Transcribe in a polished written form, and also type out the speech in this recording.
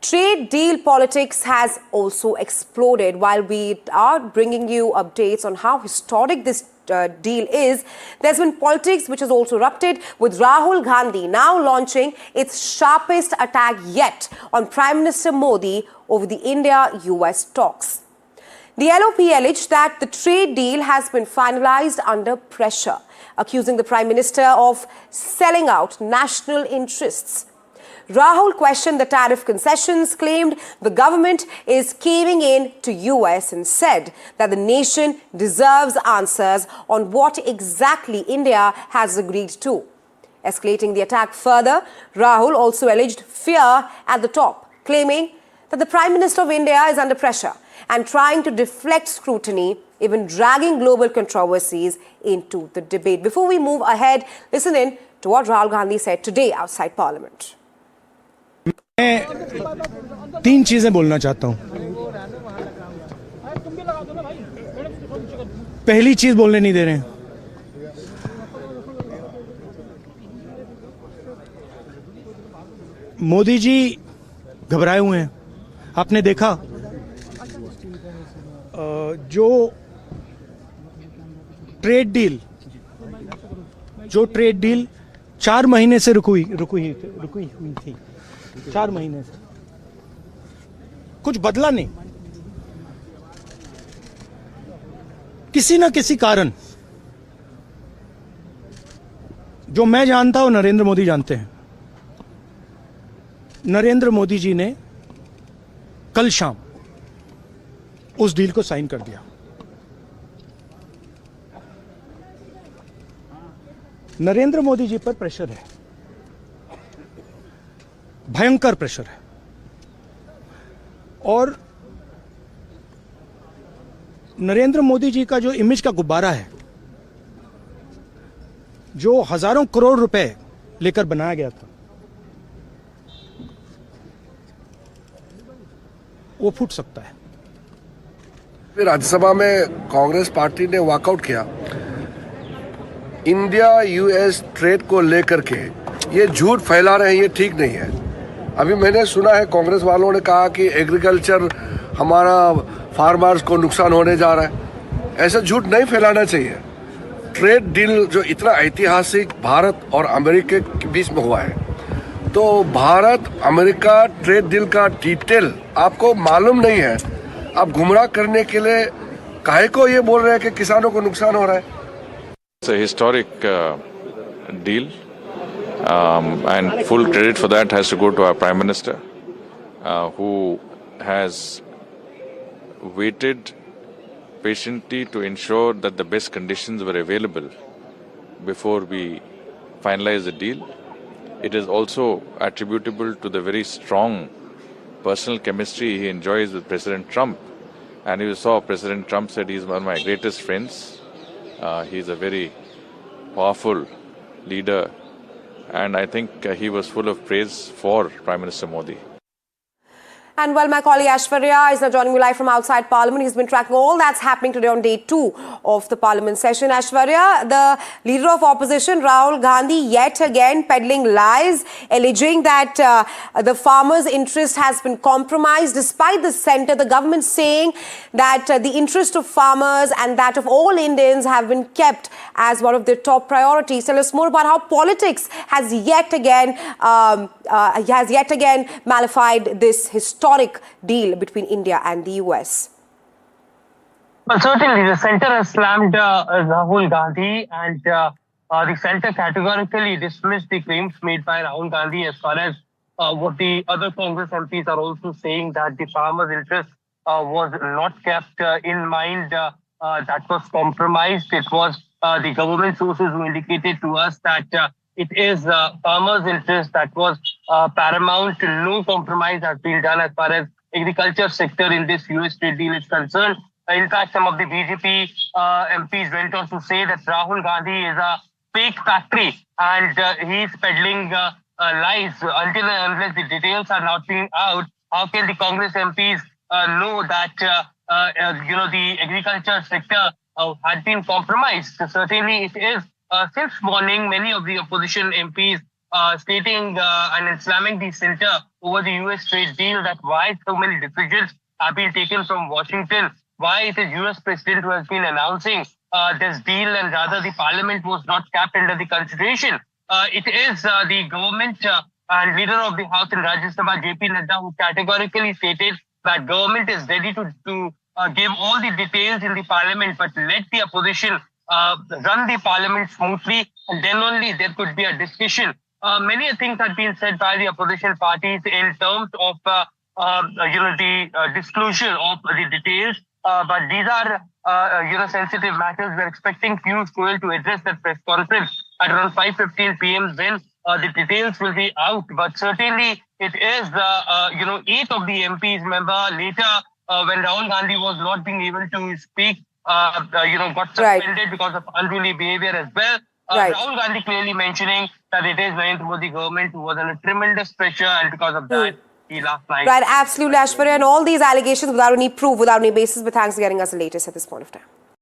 Trade deal politics has also exploded. While we are bringing you updates on how historic this deal is, there's been politics which has also erupted, with Rahul Gandhi now launching its sharpest attack yet on Prime Minister Modi over the India-US talks. The LOP alleged that the trade deal has been finalized under pressure, accusing the Prime Minister of selling out national interests. Rahul questioned the tariff concessions, claimed the government is caving in to US and said that the nation deserves answers on what exactly India has agreed to. Escalating the attack further, Rahul also alleged fear at the top, claiming that the Prime Minister of India is under pressure and trying to deflect scrutiny, even dragging global controversies into the debate. Before we move ahead, listen in to what Rahul Gandhi said today outside Parliament. मैं तीन चीजें बोलना चाहता हूं। पहली चीज बोलने नहीं दे रहे हैं। मोदी जी घबराए हुए हैं। आपने देखा जो ट्रेड डील 4 महीने से रुकी हुई थी 4 महीने से कुछ बदला नहीं। किसी न किसी कारण, जो मैं जानता हूं नरेंद्र मोदी जानते हैं, नरेंद्र मोदी जी ने कल शाम उस डील को साइन कर दिया। नरेंद्र मोदी जी पर प्रेशर है, भयंकर प्रेशर है, और नरेंद्र मोदी जी का जो इमेज का गुब्बारा है, जो हजारों करोड़ रुपए लेकर बनाया गया था, वो फूट सकता है। राज्यसभा में कांग्रेस पार्टी ने वॉकआउट किया। इंडिया यूएस ट्रेड को लेकर के ये झूठ फैला रहे हैं, ये ठीक नहीं है। अभी मैंने सुना है कांग्रेस वालों ने कहा कि एग्रीकल्चर हमारा फार्मर्स को नुकसान होने जा रहा है। ऐसा झूठ नहीं फैलाना चाहिए। ट्रेड डील जो इतना ऐतिहासिक भारत और अमेरिका के बीच में हुआ है, तो भारत अमेरिका ट्रेड डील का डिटेल आपको मालूम नहीं है। आप गुमराह करने के लिए काहे को ये बोल रहे हैं कि किसानों को नुकसान हो रहा है। It's a historic deal, and full credit for that has to go to our Prime Minister, who has waited patiently to ensure that the best conditions were available before we finalize the deal. It is also attributable to the very strong personal chemistry he enjoys with President Trump. And you saw President Trump said he's one of my greatest friends. He's a very powerful leader, and I think he was full of praise for Prime Minister Modi. And well, my colleague Aishwarya is now joining me live from outside Parliament. He's been tracking all that's happening today on day 2 of the Parliament session. Aishwarya, the leader of opposition, Rahul Gandhi, yet again peddling lies, alleging that the farmers' interest has been compromised, despite the centre, the government saying that the interest of farmers and that of all Indians have been kept as one of their top priorities. Tell us more about how politics has yet again mallified this historic deal between India and the US. Well, certainly the centre has slammed Rahul Gandhi, and the centre categorically dismissed the claims made by Rahul Gandhi as far as what the other Congress MPs are also saying, that the farmers' interest was not kept in mind, that was compromised. It was the government sources who indicated to us that it is farmers' interest that was paramount. No compromise has been done as far as agriculture sector in this US trade deal is concerned. In fact, some of the BJP MPs went on to say that Rahul Gandhi is a fake factory, and he's peddling lies. Until and unless the details are not being out, how can the Congress MPs know that the agriculture sector had been compromised? So certainly it is. Since morning, many of the opposition MPs stating and slamming the centre over the US trade deal, that why so many decisions have been taken from Washington, why it is US president who has been announcing this deal, and rather the parliament was not kept under the consideration. It is the government and leader of the House in Rajya Sabha, JP Nadda, who categorically stated that government is ready to give all the details in the parliament, but let the opposition run the parliament smoothly, and then only there could be a discussion. Many things have been said by the opposition parties in terms of the disclosure of the details, but these are sensitive matters. We're expecting Piyush Goyal to address that press conference at around 5:15 p.m. when the details will be out. But certainly it is 8 of the MPs, remember later when Rahul Gandhi was not being able to speak, got suspended because of unruly behavior as well. Right. Rahul Gandhi clearly mentioning that it is Narendra Modi government who was under tremendous pressure, and because of that, he last night. Right, absolutely, Aishwarya. And all these allegations without any proof, without any basis, but thanks for getting us the latest at this point of time.